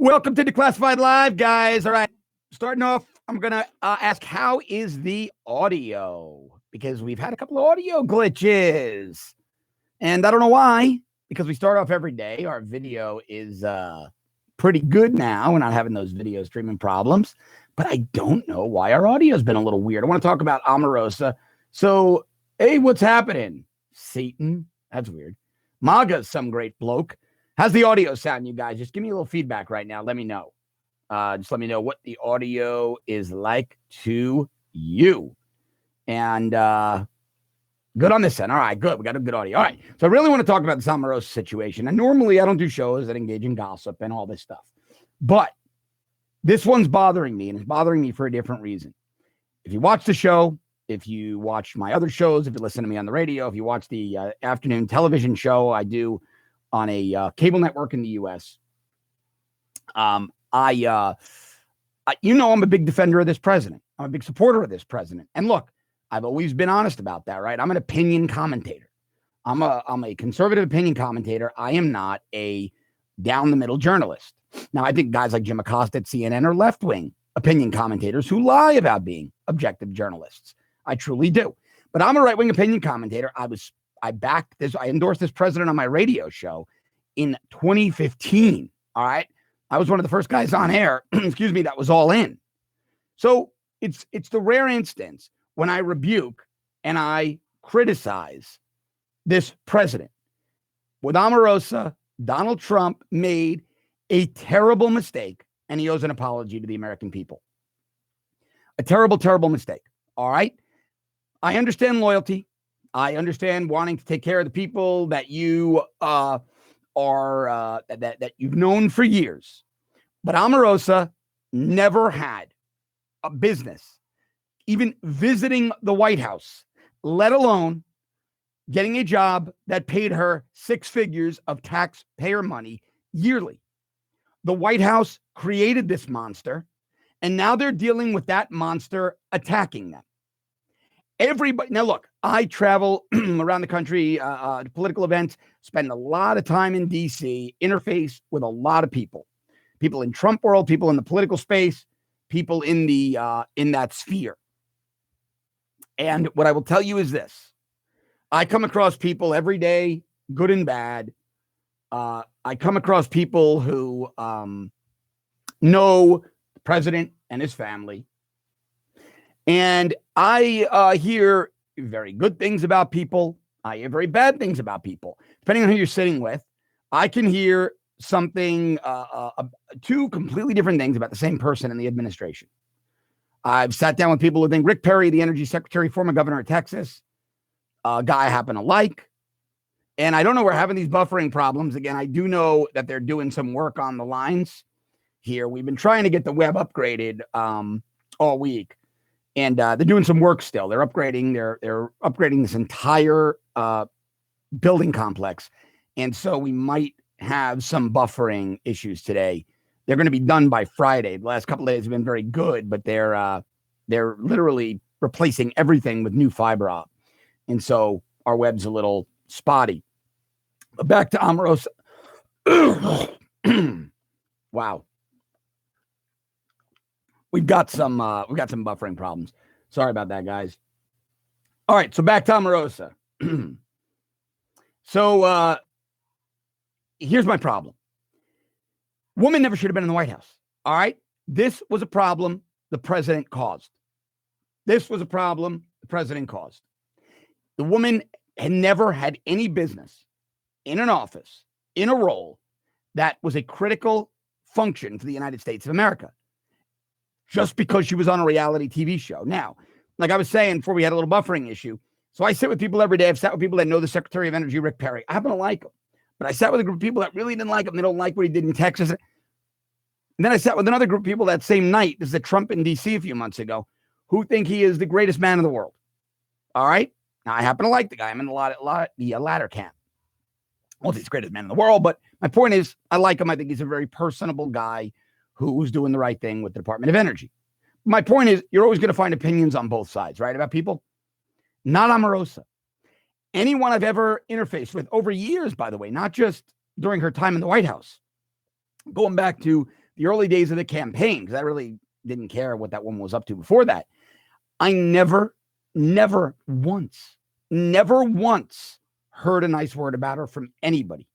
Welcome to Declassified Live, guys. All right, starting off, I'm going to ask, how is the audio? Because we've had a couple of audio glitches. And I don't know why, because we start off every day. Our video is pretty good now. We're not having those video streaming problems. But I don't know why our audio has been a little weird. I want to talk about Omarosa. So, hey, what's happening? Satan? That's weird. MAGA's some great bloke. How's the audio sound, you guys? Just give me a little feedback right now. Let me know. Just let me know what the audio is like to you. And good on this end. All right, good. We got a good audio. All right. So I really want to talk about the Omarosa situation. And normally I don't do shows that engage in gossip and all this stuff. But this one's bothering me, and it's bothering me for a different reason. If you watch the show, if you watch my other shows, if you listen to me on the radio, if you watch the afternoon television show I do on a cable network in the U.S., I'm a big defender of this president. I'm a big supporter of this president. And look, I've always been honest about that, right? I'm an opinion commentator. I'm a conservative opinion commentator. I am not a down-the-middle journalist. Now, I think guys like Jim Acosta at CNN are left-wing opinion commentators who lie about being objective journalists. I truly do. But I'm a right-wing opinion commentator. I backed this. I endorsed this president on my radio show in 2015. All right. I was one of the first guys on air, excuse me, that was all in. So it's the rare instance when I rebuke and I criticize this president. With Omarosa, Donald Trump made a terrible mistake, and he owes an apology to the American people. A terrible, terrible mistake. All right. I understand loyalty. I understand wanting to take care of the people that you that you've known for years. But Omarosa never had a business even visiting the White House, let alone getting a job that paid her six figures of taxpayer money yearly. The White House created this monster, and now they're dealing with that monster attacking them. Everybody, now look, I travel around the country to political events, spend a lot of time in DC, interface with a lot of people in Trump world, people in the political space, people in that sphere. And what I will tell you is this: I come across people every day, good and bad. I come across people who know the president and his family. And I hear very good things about people. I hear very bad things about people. Depending on who you're sitting with, I can hear something, two completely different things about the same person in the administration. I've sat down with people who think Rick Perry, the energy secretary, former governor of Texas, a guy I happen to like. And I don't know, we're having these buffering problems. Again, I do know that they're doing some work on the lines here. We've been trying to get the web upgraded all week. And they're doing some work still. They're upgrading. They're upgrading this entire building complex, and so we might have some buffering issues today. They're going to be done by Friday. The last couple of days have been very good, but they're literally replacing everything with new fiber op, and so our web's a little spotty. But back to Omarosa. Wow. We've got some buffering problems. Sorry about that, guys. All right, so back to Omarosa. So here's my problem. Woman never should have been in the White House. All right, this was a problem the president caused. This was a problem the president caused. The woman had never had any business in an office, in a role that was a critical function for the United States of America, just because she was on a reality TV show. Now, like I was saying before, we had a little buffering issue. So I sit with people every day. I've sat with people that know the Secretary of Energy, Rick Perry. I happen to like him. But I sat with a group of people that really didn't like him. They don't like what he did in Texas. And then I sat with another group of people that same night, this is at Trump in D.C. a few months ago, who think he is the greatest man in the world. All right? Now, I happen to like the guy. I'm in the latter camp. Well, he's the greatest man in the world. But my point is, I like him. I think he's a very personable guy who's doing the right thing with the Department of Energy. My point is, you're always going to find opinions on both sides, right, about people. Not Omarosa. Anyone I've ever interfaced with over years, by the way, not just during her time in the White House, going back to the early days of the campaign, because I really didn't care what that woman was up to before that, I never once heard a nice word about her from anybody.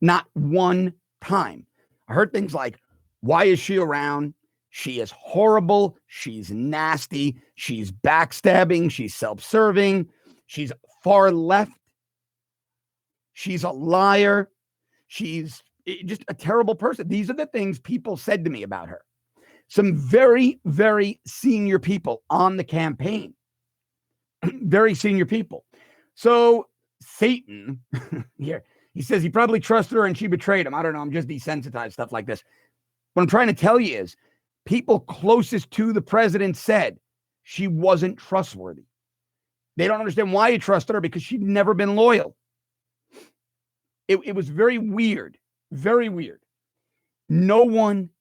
Not one time. I heard things like, why is she around? She is horrible. She's nasty. She's backstabbing. She's self-serving. She's far left. She's a liar. She's just a terrible person. These are the things people said to me about her. Some very, very senior people on the campaign. Very senior people. So Satan here, he says he probably trusted her and she betrayed him. I don't know. I'm just desensitized, stuff like this. What I'm trying to tell you is people closest to the president said she wasn't trustworthy. They don't understand why he trusted her, because she'd never been loyal. It was very weird. Very weird. No one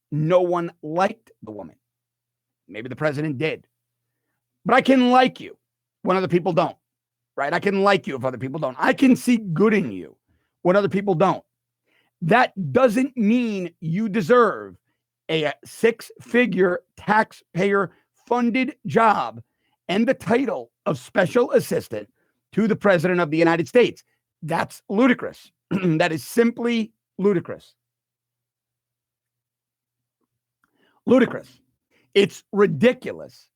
liked the woman. Maybe the president did. But I can like you when other people don't, right? I can like you if other people don't. I can see good in you when other people don't. That doesn't mean you deserve a six-figure taxpayer-funded job and the title of special assistant to the president of the United States. That's ludicrous. That is simply ludicrous. Ludicrous. It's ridiculous.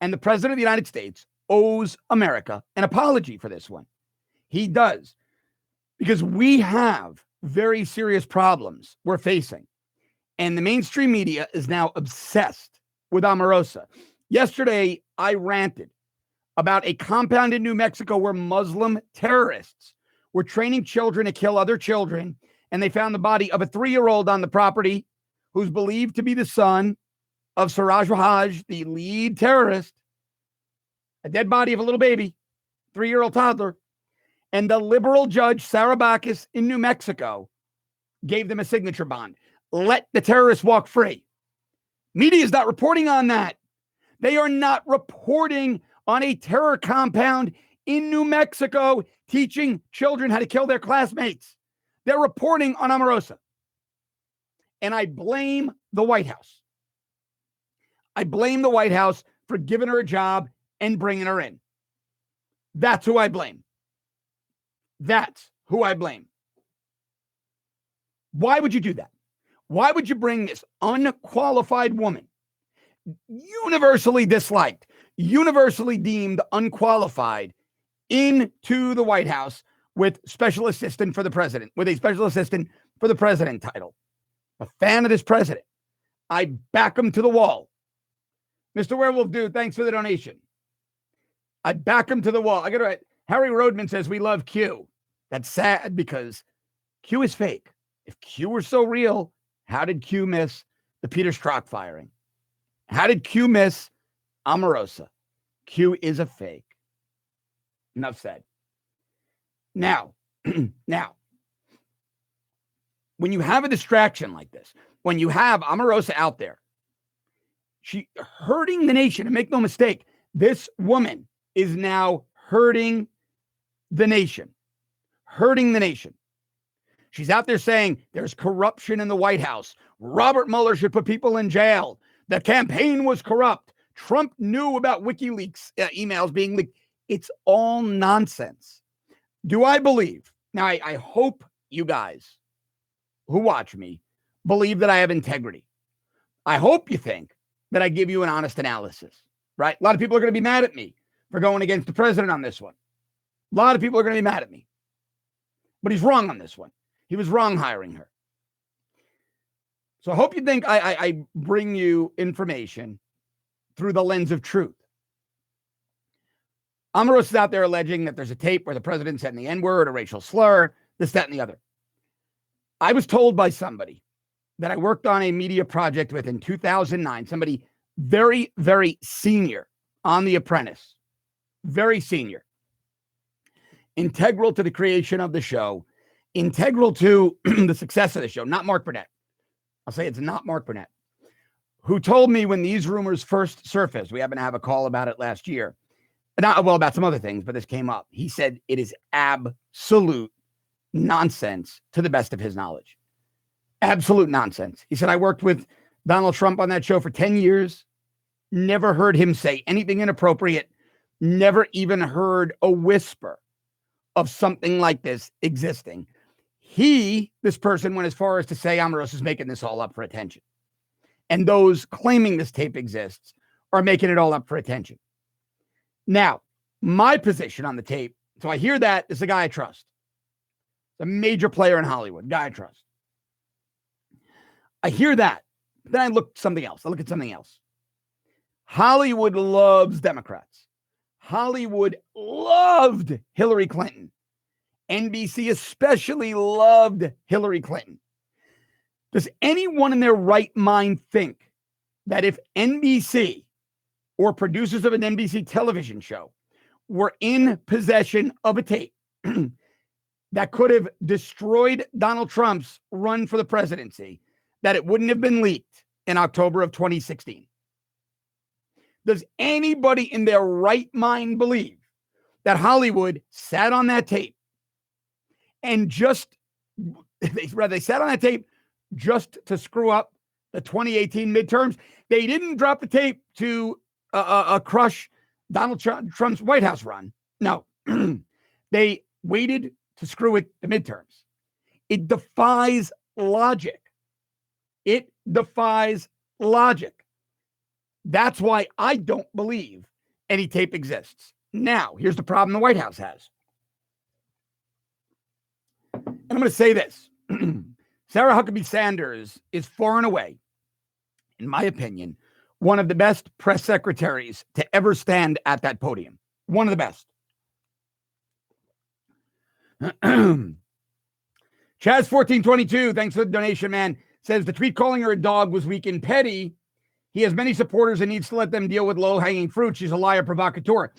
And the president of the United States owes America an apology for this one. He does. Because we have very serious problems we're facing. And the mainstream media is now obsessed with Omarosa. Yesterday, I ranted about a compound in New Mexico where Muslim terrorists were training children to kill other children. And they found the body of a 3-year-old on the property who's believed to be the son of Siraj Wahhaj, the lead terrorist. A dead body of a little baby, 3-year-old toddler. And the liberal judge, Sarah Bacchus in New Mexico, gave them a signature bond. Let the terrorists walk free. Media is not reporting on that. They are not reporting on a terror compound in New Mexico teaching children how to kill their classmates. They're reporting on Omarosa. And I blame the White House. I blame the White House for giving her a job and bringing her in. That's who I blame. That's who I blame. Why would you do that? Why would you bring this unqualified woman, universally disliked, universally deemed unqualified, into the White House with special assistant for the president, with a special assistant for the president title? A fan of this president. I back him to the wall. Mr. Werewolf Dude, thanks for the donation. I back him to the wall. I got to write. Harry Rodman says we love Q. That's sad because Q is fake. If Q were so real, how did Q miss the Peter Strzok firing? How did Q miss Omarosa? Q is a fake. Enough said. Now, when you have a distraction like this, when you have Omarosa out there, she hurting the nation, and make no mistake, this woman is now hurting the nation. Hurting the nation. She's out there saying there's corruption in the White House. Robert Mueller should put people in jail. The campaign was corrupt. Trump knew about WikiLeaks emails being leaked. It's all nonsense. Do I believe? Now, I hope you guys who watch me believe that I have integrity. I hope you think that I give you an honest analysis, right? A lot of people are going to be mad at me for going against the president on this one. A lot of people are going to be mad at me. But he's wrong on this one. He was wrong hiring her. So I hope you think I bring you information through the lens of truth. Omarosa is out there alleging that there's a tape where the president said the N-word, a racial slur, this, that, and the other. I was told by somebody that I worked on a media project with in 2009, somebody very, very senior on The Apprentice, very senior, integral to the creation of the show, integral to the success of the show, not Mark Burnett. I'll say it's not Mark Burnett, who told me when these rumors first surfaced, we happened to have a call about it last year, about some other things, but this came up. He said it is absolute nonsense to the best of his knowledge. Absolute nonsense. He said, I worked with Donald Trump on that show for 10 years. Never heard him say anything inappropriate. Never even heard a whisper of something like this existing. This person went as far as to say Omarosa is making this all up for attention. And those claiming this tape exists are making it all up for attention. Now, my position on the tape, so I hear that, is a guy I trust. A major player in Hollywood, guy I trust. I hear that. Then I look at something else. Hollywood loves Democrats. Hollywood loved Hillary Clinton. NBC especially loved Hillary Clinton. Does anyone in their right mind think that if NBC or producers of an NBC television show were in possession of a tape that could have destroyed Donald Trump's run for the presidency, that it wouldn't have been leaked in October of 2016? Does anybody in their right mind believe that Hollywood sat on that tape and they sat on that tape just to screw up the 2018 midterms? They didn't drop the tape to crush Donald Trump's White House run. No, they waited to screw with the midterms. It defies logic. That's why I don't believe any tape exists. Now, here's the problem the White House has. And I'm going to say this. Sarah Huckabee Sanders is far and away, in my opinion, one of the best press secretaries to ever stand at that podium. One of the best. Chaz1422, thanks for the donation, man. Says the tweet calling her a dog was weak and petty. He has many supporters and needs to let them deal with low-hanging fruit. She's a liar provocateur.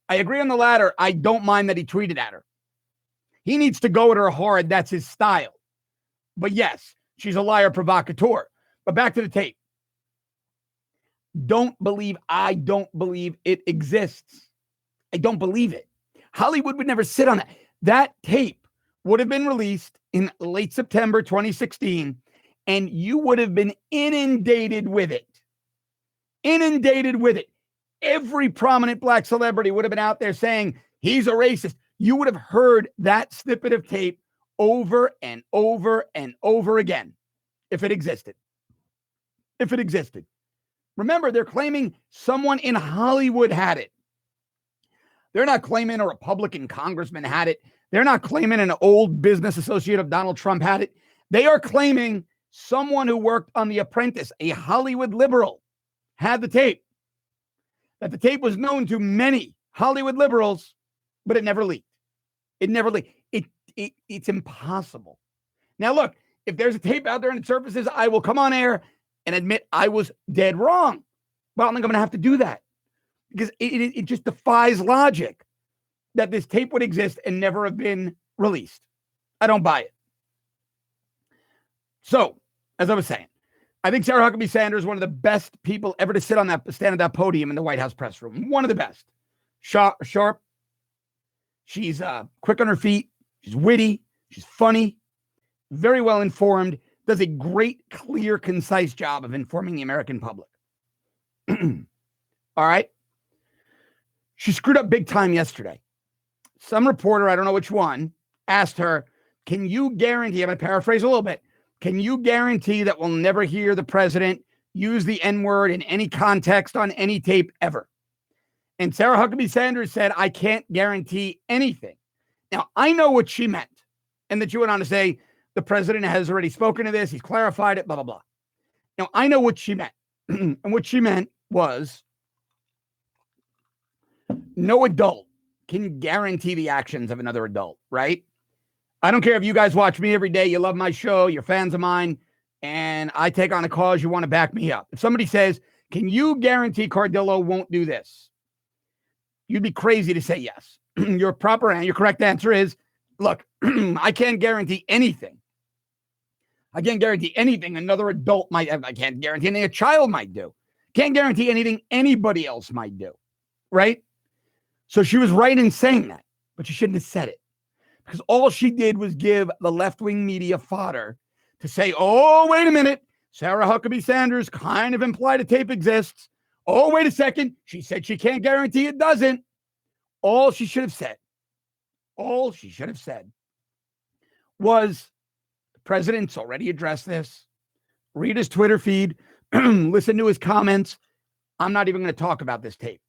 I agree on the latter. I don't mind that he tweeted at her. He needs to go at her hard. That's his style. But yes, she's a liar provocateur. But back to the tape. I don't believe it exists. I don't believe it. Hollywood would never sit on that. That tape would have been released in late September 2016, and you would have been inundated with it. Every prominent black celebrity would have been out there saying he's a racist. You would have heard that snippet of tape over and over and over again if it existed. Remember, they're claiming someone in Hollywood had it. They're not claiming a Republican congressman had it. They're not claiming an old business associate of Donald Trump had it. They are claiming someone who worked on The Apprentice, a Hollywood liberal, had the tape. That the tape was known to many Hollywood liberals, but it never leaked. It's impossible. Now, look, if there's a tape out there and it surfaces, I will come on air and admit I was dead wrong. But I don't think I'm going to have to do that because it just defies logic that this tape would exist and never have been released. I don't buy it. So, as I was saying, I think Sarah Huckabee Sanders is one of the best people ever to stand at that podium in the White House press room. One of the best. Sharp. She's quick on her feet. She's witty. She's funny. Very well informed. Does a great, clear, concise job of informing the American public. All right. She screwed up big time yesterday. Some reporter, I don't know which one, asked her, can you guarantee, I'm going to paraphrase a little bit, can you guarantee that we'll never hear the president use the N-word in any context on any tape ever? And Sarah Huckabee Sanders said, I can't guarantee anything. Now, I know what she meant. And that she went on to say, the president has already spoken to this. He's clarified it, blah, blah, blah. Now, I know what she meant. And what she meant was no adult can guarantee the actions of another adult, right? I don't care if you guys watch me every day. You love my show. You're fans of mine. And I take on a cause. You want to back me up. If somebody says, can you guarantee Cardillo won't do this? You'd be crazy to say yes. Your correct answer is, look, I can't guarantee anything. I can't guarantee anything another adult might have. I can't guarantee anything a child might do. Can't guarantee anything anybody else might do. Right? So she was right in saying that, but she shouldn't have said it. Because all she did was give the left-wing media fodder to say, oh, wait a minute. Sarah Huckabee Sanders kind of implied a tape exists. Oh, wait a second. She said she can't guarantee it doesn't. All she should have said was the president's already addressed this. Read his Twitter feed, listen to his comments. I'm not even going to talk about this tape.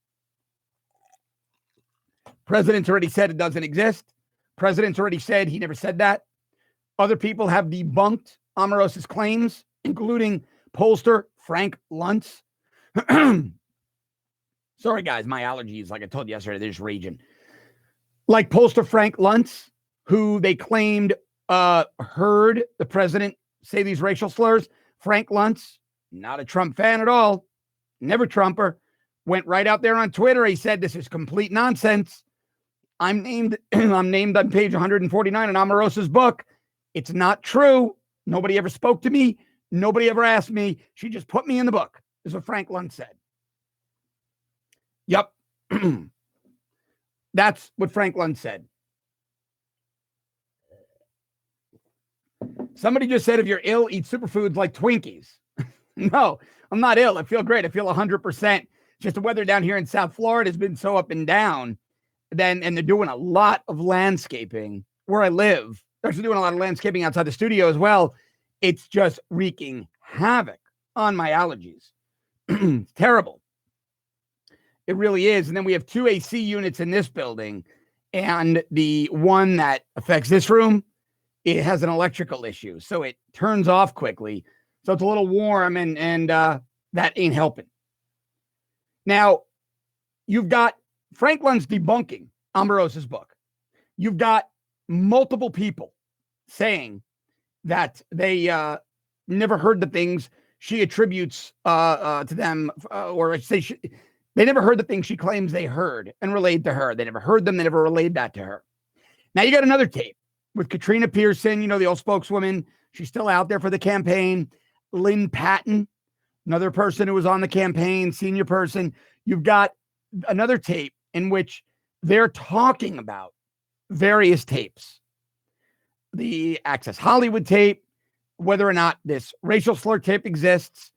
President's already said it doesn't exist. President's already said he never said that. Other people have debunked Omarosa's claims, including pollster Frank Luntz. Sorry, guys, my allergies, like I told you yesterday, they're just raging. Like pollster Frank Luntz, who they claimed heard the president say these racial slurs. Frank Luntz, not a Trump fan at all, never Trumper, went right out there on Twitter. He said, this is complete nonsense. I'm named on page 149 in Omarosa's book. It's not true. Nobody ever spoke to me. Nobody ever asked me. She just put me in the book. This is what Frank Luntz said. Yep. That's what Frank Luntz said. Somebody just said, if you're ill, eat superfoods like Twinkies. No, I'm not ill. I feel great. I feel 100%. Just the weather down here in South Florida has been so up and down. And they're doing a lot of landscaping where I live. They're actually doing a lot of landscaping outside the studio as well. It's just wreaking havoc on my allergies. It's terrible. It really is. And then we have 2 AC units in this building. And the one that affects this room, it has an electrical issue. So it turns off quickly. So it's a little warm and that ain't helping. Now, you've got Frank Luntz debunking Omarosa's book. You've got multiple people saying that they never heard the things she attributes to them, or say they never heard the things she claims they heard and relayed to her. They never heard them. They never relayed that to her. Now you got another tape with Katrina Pearson, you know, the old spokeswoman. She's still out there for the campaign. Lynn Patton, another person who was on the campaign, senior person. You've got another tape in which they're talking about various tapes. The Access Hollywood tape, whether or not this racial slur tape exists,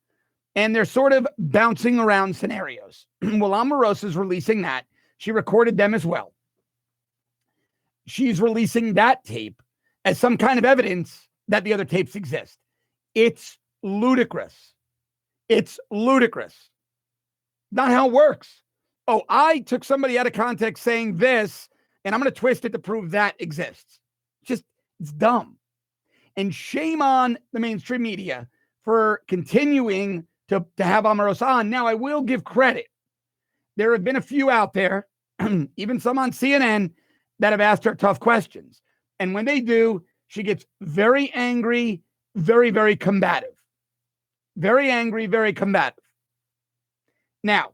and they're sort of bouncing around scenarios. Well, Omarosa's releasing that. She recorded them as well. She's releasing that tape as some kind of evidence that the other tapes exist. It's ludicrous. It's ludicrous. Not how it works. Oh, I took somebody out of context saying this, and I'm going to twist it to prove that exists. Just, it's dumb. And shame on the mainstream media for continuing to have Omarosa on. Now, I will give credit. There have been a few out there, even some on CNN, that have asked her tough questions. And when they do, she gets very angry, very, very combative. Very angry, very combative. Now,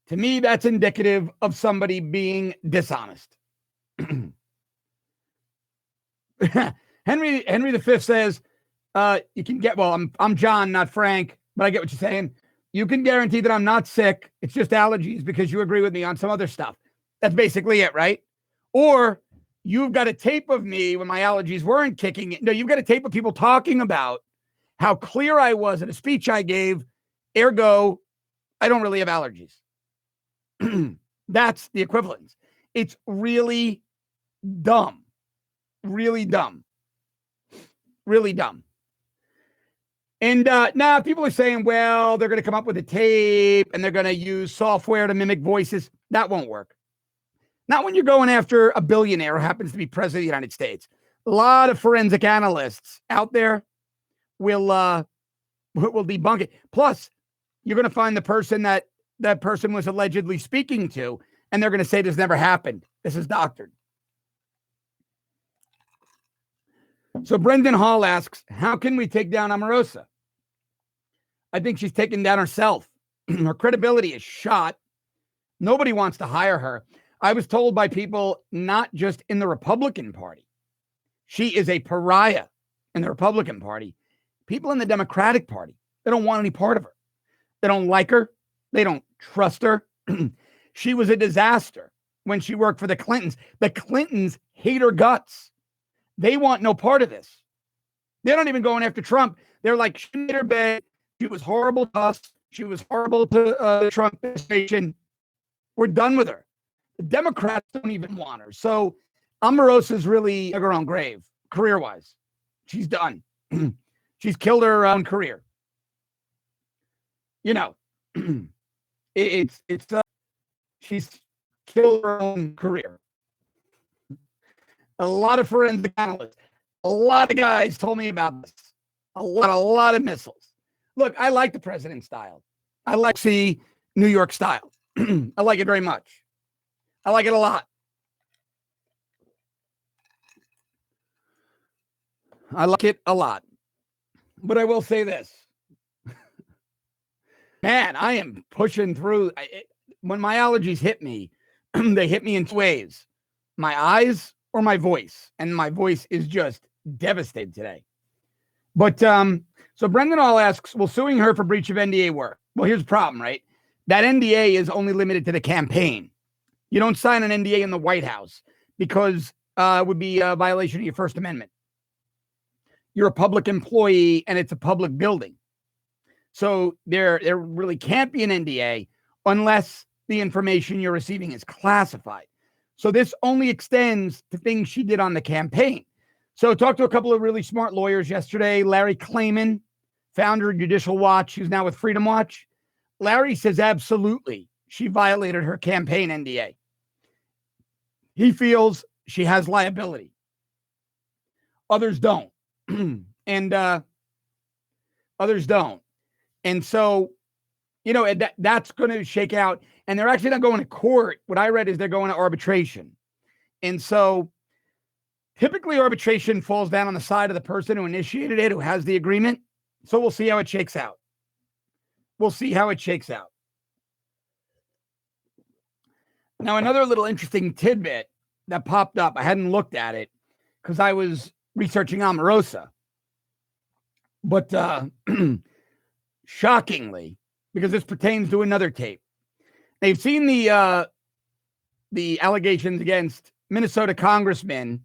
to me, that's indicative of somebody being dishonest. Henry V says, you can get, well, I'm John, not Frank, but I get what you're saying. You can guarantee that I'm not sick. It's just allergies because you agree with me on some other stuff. That's basically it, right? Or you've got a tape of me when my allergies weren't kicking in. No, you've got a tape of people talking about how clear I was in a speech I gave. Ergo, I don't really have allergies. That's the equivalence. It's really dumb. Really dumb. Really dumb. And now people are saying, well, they're going to come up with a tape and they're going to use software to mimic voices. That won't work. Not when you're going after a billionaire who happens to be president of the United States. A lot of forensic analysts out there will debunk it. Plus, you're going to find the person that person was allegedly speaking to, and they're going to say this never happened. This is doctored. So Brendan Hall asks, how can we take down Omarosa? I think she's taken down herself. Her credibility is shot. Nobody wants to hire her. I was told by people, not just in the Republican Party. She is a pariah in the Republican Party. People in the Democratic Party, they don't want any part of her. They don't like her. They don't trust her. She was a disaster when she worked for the Clintons. The Clintons hate her guts. They want no part of this. They're not even going after Trump. They're like, she made her bed. She was horrible to us. She was horrible to the Trump administration. We're done with her. The Democrats don't even want her. So Omarosa is really dug her own grave, career-wise. She's done. She's killed her own career. You know, she's killed her own career. A lot of forensic analysts, a lot of guys told me about this. A lot of missiles. Look, I like the president's style. I like to see New York style. I like it very much. I like it a lot. I like it a lot. But I will say this. Man, I am pushing through. When my allergies hit me, they hit me in two ways. My eyes or my voice. And my voice is just devastated today. But so Brendan All asks, will suing her for breach of NDA work? Well, here's the problem, right? That NDA is only limited to the campaign. You don't sign an NDA in the White House because it would be a violation of your First Amendment. You're a public employee and it's a public building. So there really can't be an NDA unless the information you're receiving is classified. So this only extends to things she did on the campaign. So talked to a couple of really smart lawyers yesterday. Larry Klayman, founder of Judicial Watch, who's now with Freedom Watch. Larry says absolutely she violated her campaign NDA. He feels she has liability. Others don't. And others don't. And so, you know, that's going to shake out. And they're actually not going to court. What I read is they're going to arbitration. And so typically arbitration falls down on the side of the person who initiated it, who has the agreement. So we'll see how it shakes out. We'll see how it shakes out. Now, another little interesting tidbit that popped up, I hadn't looked at it because I was researching Omarosa. But shockingly, because this pertains to another tape, they've seen the allegations against Minnesota Congressman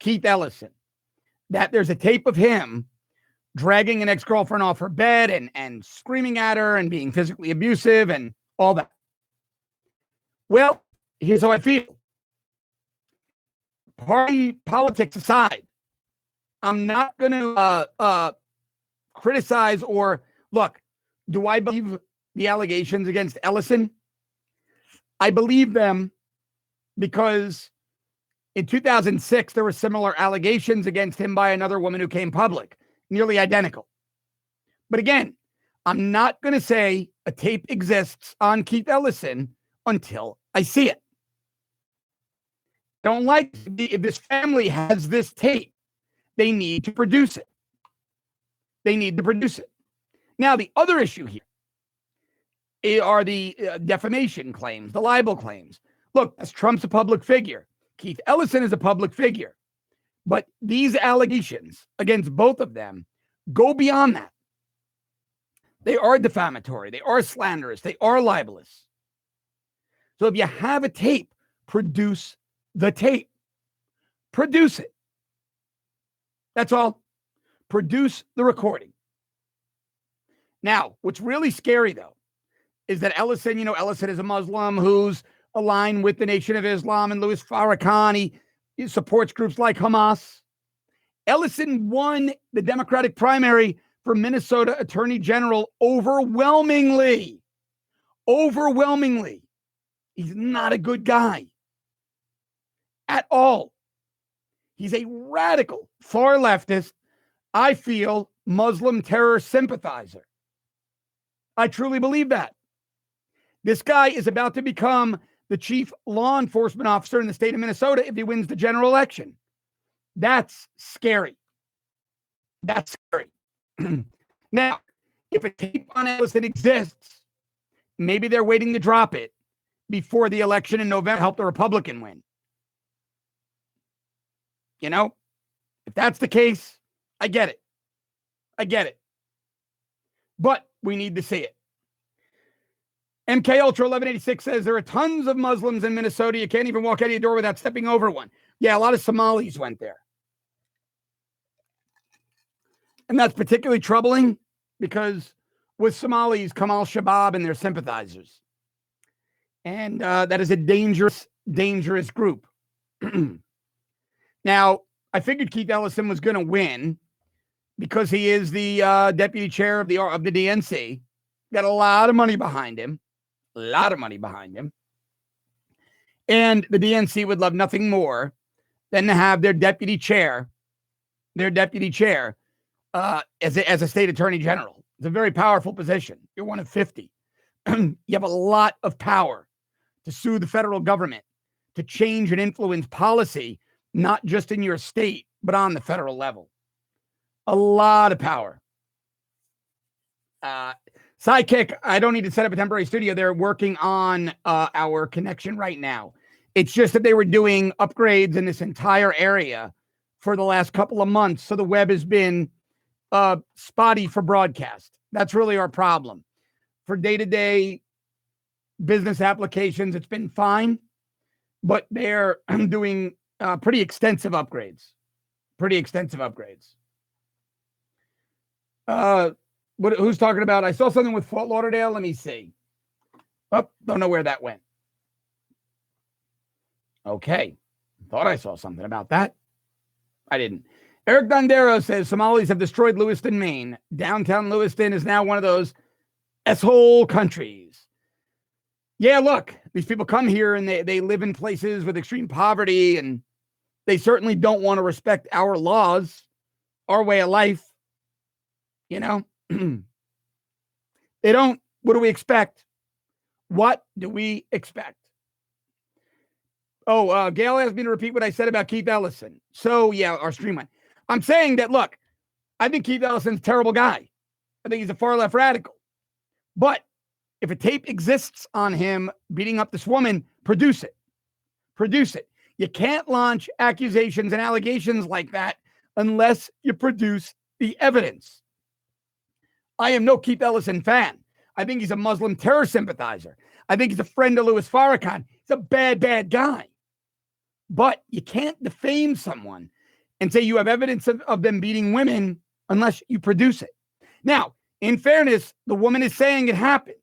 Keith Ellison, that there's a tape of him dragging an ex-girlfriend off her bed and screaming at her and being physically abusive and all that. Well, here's how I feel. Party politics aside, I'm not going to criticize or look. Do I believe the allegations against Ellison? I believe them because in 2006, there were similar allegations against him by another woman who came public, nearly identical. But again, I'm not going to say a tape exists on Keith Ellison until I see it. Don't like if this family has this tape, they need to produce it. They need to produce it. Now, the other issue here are the defamation claims, the libel claims. Look, as Trump's a public figure. Keith Ellison is a public figure. But these allegations against both of them go beyond that. They are defamatory. They are slanderous. They are libelous. So if you have a tape, produce the tape. Produce it. That's all. Produce the recording. Now, what's really scary, though, is that Ellison, Ellison is a Muslim who's aligned with the Nation of Islam and Louis Farrakhan. He supports groups like Hamas. Ellison won the Democratic primary for Minnesota Attorney General overwhelmingly. Overwhelmingly. He's not a good guy at all. He's a radical, far leftist, I feel, Muslim terror sympathizer. I truly believe that. This guy is about to become the chief law enforcement officer in the state of Minnesota if he wins the general election. That's scary. That's scary. Now, if a tape on Ellison exists, maybe they're waiting to drop it before the election in November, help the Republican win. If that's the case, I get it. I get it. But we need to see it. MK Ultra 1186 says there are tons of Muslims in Minnesota. You can't even walk out of your door without stepping over one. Yeah, a lot of Somalis went there. And that's particularly troubling because with Somalis come al-Shabaab and their sympathizers. And that is a dangerous, dangerous group. Now, I figured Keith Ellison was going to win because he is the deputy chair of the DNC. Got a lot of money behind him. A lot of money behind him. And the DNC would love nothing more than to have their deputy chair as a state attorney general. It's a very powerful position. You're one of 50. You have a lot of power to sue the federal government, to change and influence policy, not just in your state, but on the federal level. A lot of power. Sidekick, I don't need to set up a temporary studio. They're working on our connection right now. It's just that they were doing upgrades in this entire area for the last couple of months. So the web has been spotty for broadcast. That's really our problem. For day-to-day business applications, it's been fine, but they're doing pretty extensive upgrades. Who's talking about? I saw something with Fort Lauderdale. Let me see. Oh, don't know where that went. Okay. Thought I saw something about that. I didn't. Eric Dondero says Somalis have destroyed Lewiston, Maine. Downtown Lewiston is now one of those S-hole countries. Yeah, look, these people come here and they live in places with extreme poverty, and they certainly don't want to respect our laws, our way of life. You know, they don't. What do we expect? What do we expect? Oh, Gail asked me to repeat what I said about Keith Ellison. So, yeah, our stream went. I'm saying that, look, I think Keith Ellison's a terrible guy. I think he's a far left radical. But if a tape exists on him beating up this woman, produce it. Produce it. You can't launch accusations and allegations like that unless you produce the evidence. I am no Keith Ellison fan. I think he's a Muslim terror sympathizer. I think he's a friend of Louis Farrakhan. He's a bad, bad guy. But you can't defame someone and say you have evidence of them beating women unless you produce it. Now, in fairness, the woman is saying it happened.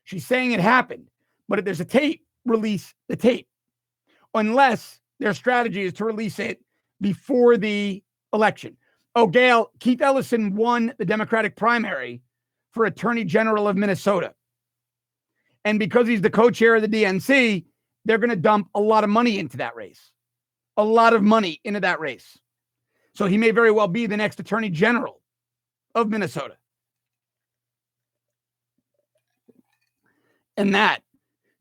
She's saying it happened. But if there's a tape, release the tape. Unless their strategy is to release it before the election. Oh, Gail, Keith Ellison won the Democratic primary for Attorney General of Minnesota. And because he's the co-chair of the DNC, they're going to dump a lot of money into that race. A lot of money into that race. So he may very well be the next Attorney General of Minnesota. And that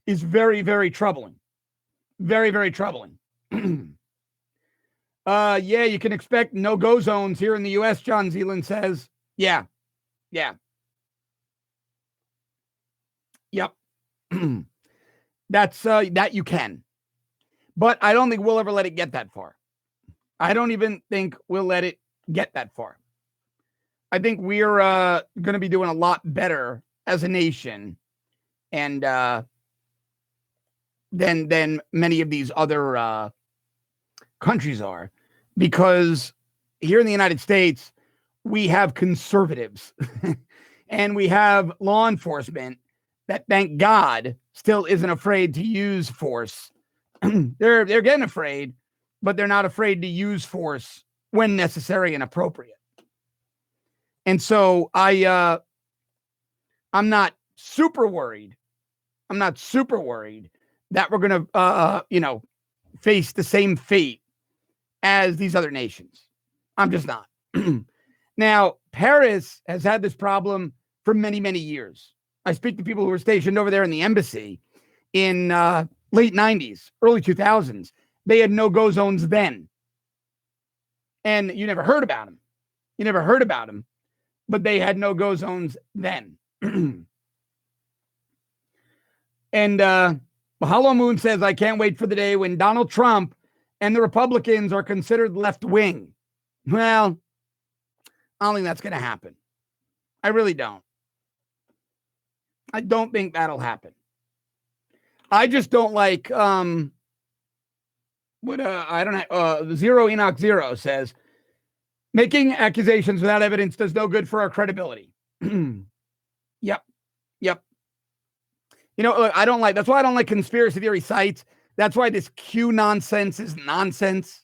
is very, very troubling. Very, very troubling. Yeah, you can expect no-go zones here in the U.S., John Zealand says. Yeah. Yep. That's that you can. But I don't think we'll ever let it get that far. I don't even think we'll let it get that far. I think we're going to be doing a lot better as a nation and than many of these other countries are, because here in the United States, we have conservatives and we have law enforcement that, thank God, still isn't afraid to use force. They're getting afraid, but they're not afraid to use force when necessary and appropriate. And so I'm not super worried. I'm not super worried that we're going to, face the same fate as these other nations. I'm just not. Now, Paris has had this problem for many, many years. I speak to people who were stationed over there in the embassy in late 90s, early 2000s. They had no-go zones then. And you never heard about them. But they had no-go zones then. And Mahalo Moon says, I can't wait for the day when Donald Trump and the Republicans are considered left-wing. Well, I don't think that's going to happen. I really don't. I don't think that'll happen. I just don't like I don't know. Zero Enoch Zero says, Making accusations without evidence does no good for our credibility. Yep. Look, that's why I don't like conspiracy theory sites. That's why this Q nonsense is nonsense.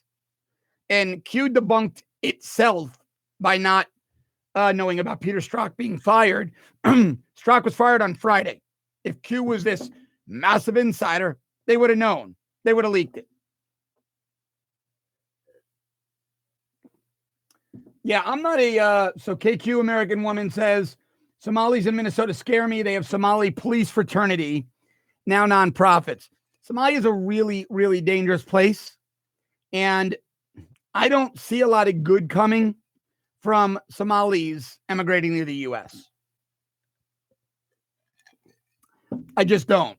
And Q debunked itself by not knowing about Peter Strzok being fired. Strzok was fired on Friday. If Q was this massive insider, they would have known. They would have leaked it. Yeah, I'm not so KQ American woman says, Somalis in Minnesota scare me. They have Somali police fraternity, now nonprofits. Somalia is a really, really dangerous place. And I don't see a lot of good coming from Somalis emigrating to the U.S. I just don't.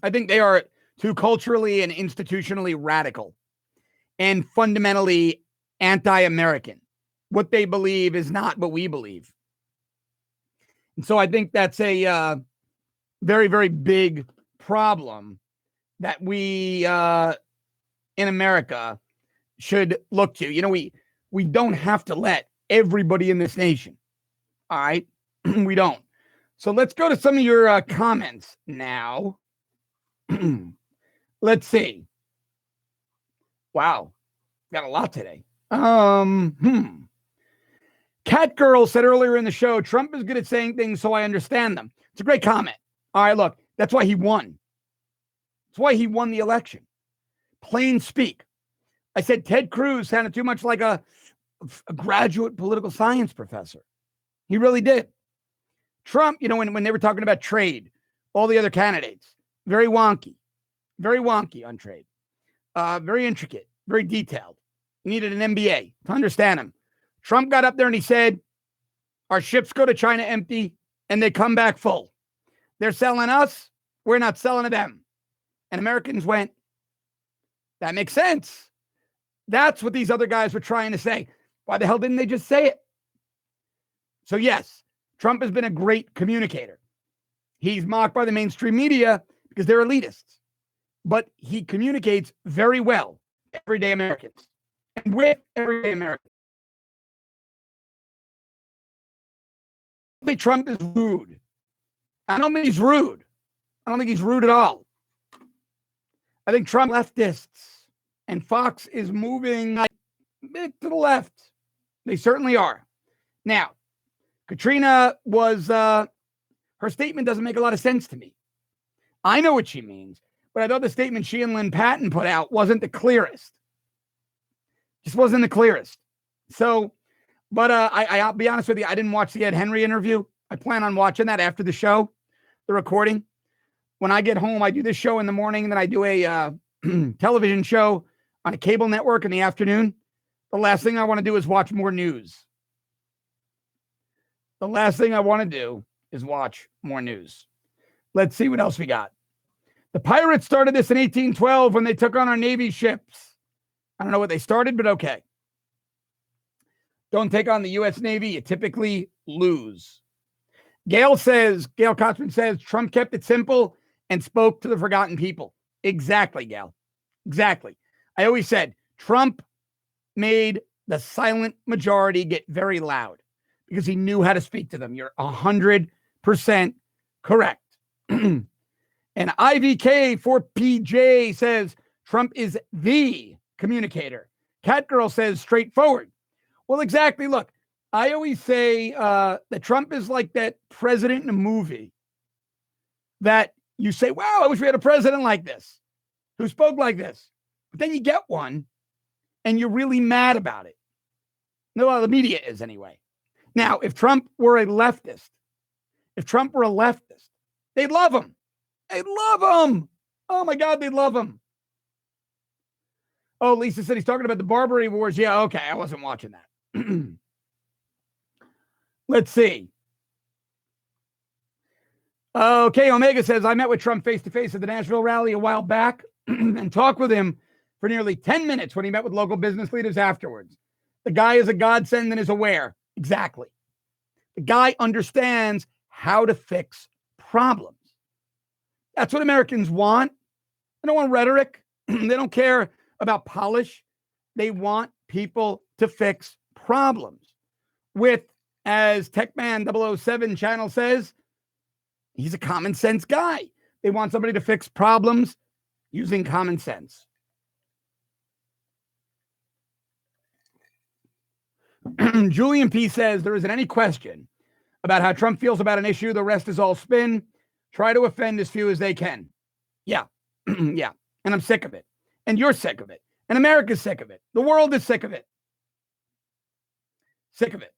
I think they are too culturally and institutionally radical and fundamentally anti-American. What they believe is not what we believe. And so I think that's a very, very big problem that we in America should look to. We don't have to let everybody in this nation. All right. We don't. So let's go to some of your comments now. Let's see. Wow. Got a lot today. Cat Girl said earlier in the show, Trump is good at saying things, so I understand them. It's a great comment. All right, look, that's why he won. That's why he won the election. Plain speak. I said Ted Cruz sounded too much like a graduate political science professor. He really did. Trump, when they were talking about trade, all the other candidates, very wonky on trade, very intricate, very detailed. You needed an MBA to understand him. Trump got up there and he said, our ships go to China empty and they come back full. They're selling us. We're not selling to them. And Americans went, that makes sense. That's what these other guys were trying to say. Why the hell didn't they just say it? So yes, Trump has been a great communicator. He's mocked by the mainstream media because they're elitists, but he communicates very well to everyday Americans and with everyday Americans. I think Trump is rude. I don't think he's rude. I don't think he's rude at all. I think Trump leftists and Fox is moving a bit to the left. They certainly are. Now, Katrina was, her statement doesn't make a lot of sense to me. I know what she means, but I thought the statement she and Lynn Patton put out wasn't the clearest. Just wasn't the clearest. So, but I'll be honest with you, I didn't watch the Ed Henry interview. I plan on watching that after the show, the recording. When I get home, I do this show in the morning, and then I do a television show on a cable network in the afternoon. The last thing I want to do is watch more news. The last thing I want to do is watch more news. Let's see what else we got. The pirates started this in 1812 when they took on our Navy ships. I don't know what they started, but okay. Don't take on the U.S. Navy. You typically lose. Gail Kotzman says, Trump kept it simple and spoke to the forgotten people. Exactly, Gail. Exactly. I always said Trump made the silent majority get very loud because he knew how to speak to them. You're 100% correct. And IVK4PJ says Trump is the communicator. Catgirl says straightforward. Well, exactly. Look, I always say that Trump is like that president in a movie that you say, wow, I wish we had a president like this who spoke like this. But then you get one and you're really mad about it. No, well, the media is anyway. Now, if Trump were a leftist, they'd love him. They'd love him. Oh my God, they'd love him. Oh, Lisa said he's talking about the Barbary Wars. Yeah, okay. I wasn't watching that. Let's see. Okay, Omega says, I met with Trump face-to-face at the Nashville rally a while back and talked with him for nearly 10 minutes when he met with local business leaders afterwards. The guy is a godsend and is aware. Exactly. The guy understands how to fix problems. That's what Americans want. They don't want rhetoric. They don't care about polish. They want people to fix problems with, as Techman007 channel says, he's a common sense guy. They want somebody to fix problems using common sense. Julian P. says, there isn't any question about how Trump feels about an issue. The rest is all spin. Try to offend as few as they can. Yeah. Yeah. And I'm sick of it. And you're sick of it. And America's sick of it. The world is sick of it. Sick of it.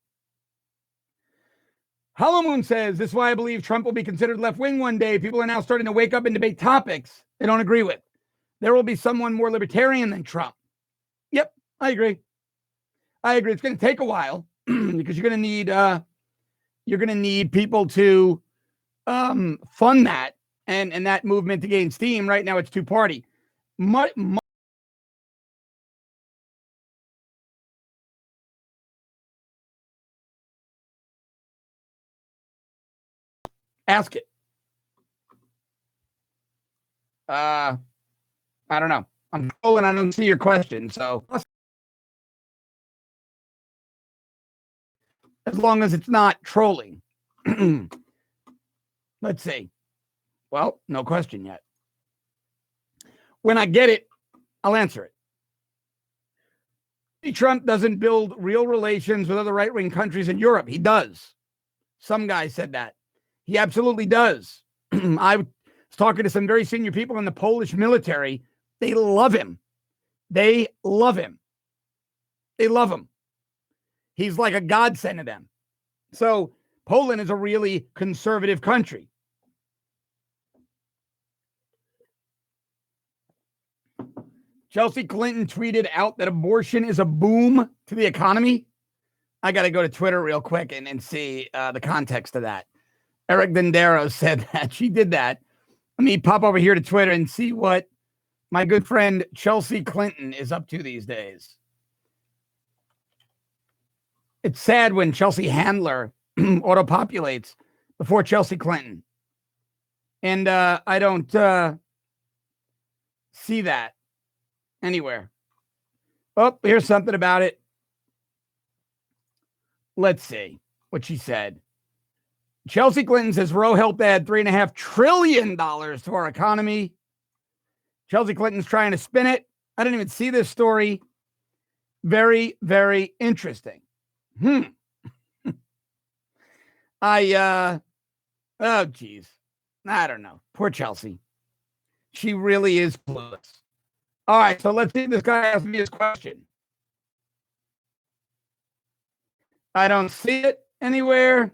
Hollow Moon says, this is why I believe Trump will be considered left-wing one day. People are now starting to wake up and debate topics they don't agree with. There will be someone more libertarian than Trump. Yep, I agree. It's going to take a while because you're going to need people to fund that and that movement to gain steam. Right now, it's two-party. Ask it. I don't know. I'm trolling. I don't see your question. So as long as it's not trolling. Let's see. Well, no question yet. When I get it, I'll answer it. Trump doesn't build real relations with other right-wing countries in Europe. He does. Some guy said that. He absolutely does. I was talking to some very senior people in the Polish military. They love him. They love him. They love him. He's like a godsend to them. So Poland is a really conservative country. Chelsea Clinton tweeted out that abortion is a boom to the economy. I got to go to Twitter real quick and see the context of that. Eric Dendero said that. She did that. Let me pop over here to Twitter and see what my good friend Chelsea Clinton is up to these days. It's sad when Chelsea Handler auto-populates before Chelsea Clinton. And I don't see that anywhere. Oh, here's something about it. Let's see what she said. Chelsea Clinton says Roe helped add $3.5 trillion to our economy. Chelsea Clinton's trying to spin it. I didn't even see this story. Very, very interesting. Oh, geez. I don't know. Poor Chelsea. She really is clueless. All right, so let's see if this guy asks me his question. I don't see it anywhere.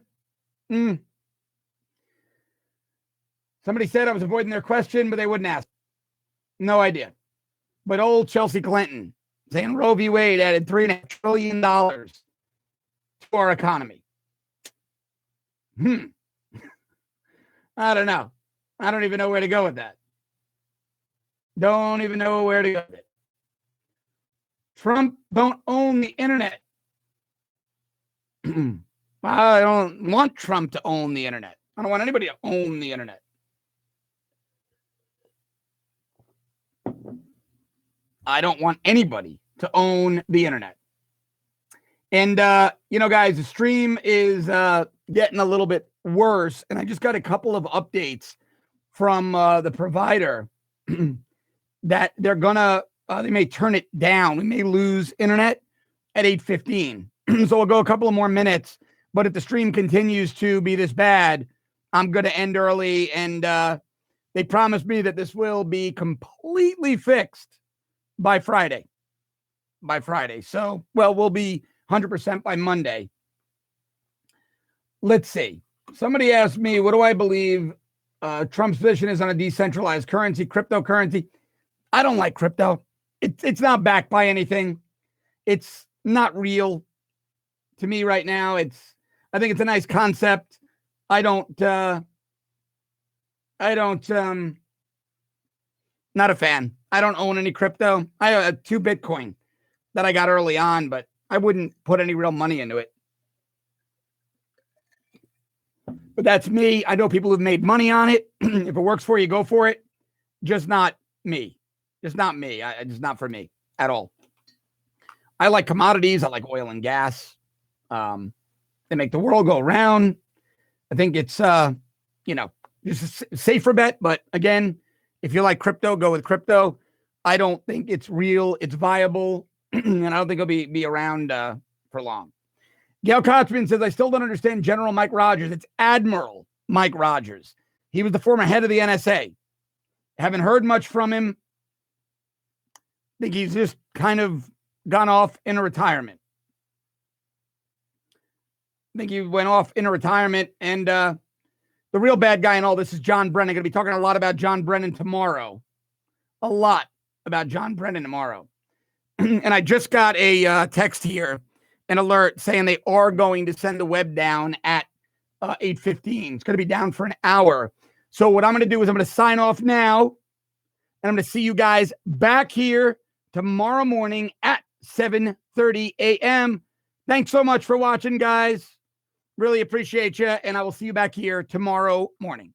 Somebody said I was avoiding their question, but they wouldn't ask. No idea. But old Chelsea Clinton saying Roe v. Wade added $3.5 trillion to our economy. I don't know. I don't even know where to go with that. Don't even know where to go with it. Trump don't own the internet. I don't want Trump to own the internet. I don't want anybody to own the internet. I don't want anybody to own the internet. And, guys, the stream is getting a little bit worse. And I just got a couple of updates from the provider that they're gonna, they may turn it down. We may lose internet at 8:15. So we'll go a couple of more minutes. But if the stream continues to be this bad, I'm going to end early. And they promised me that this will be completely fixed by Friday. So, well, we'll be 100% by Monday. Let's see. Somebody asked me, what do I believe Trump's position is on a decentralized currency, cryptocurrency? I don't like crypto. It's not backed by anything. It's not real to me right now. I think it's a nice concept. Not a fan. I don't own any crypto. I have 2 Bitcoin that I got early on, but I wouldn't put any real money into it. But that's me. I know people who've made money on it. If it works for you, go for it. Just not me. Just not me. Just not for me at all. I like commodities. I like oil and gas. They make the world go round. I think it's, just a safer bet. But again, if you like crypto, go with crypto. I don't think it's real. It's viable. And I don't think it'll be around for long. Gail Kotzman says, I still don't understand General Mike Rogers. It's Admiral Mike Rogers. He was the former head of the NSA. Haven't heard much from him. I think he's just kind of gone off into retirement. I think he went off into retirement. And the real bad guy in all this is John Brennan. Going to be talking a lot about John Brennan tomorrow. A lot about John Brennan tomorrow. And I just got a text here, an alert saying they are going to send the web down at 8:15. It's going to be down for an hour. So what I'm going to do is I'm going to sign off now, and I'm going to see you guys back here tomorrow morning at 7:30 a.m. Thanks so much for watching, guys. Really appreciate you, and I will see you back here tomorrow morning.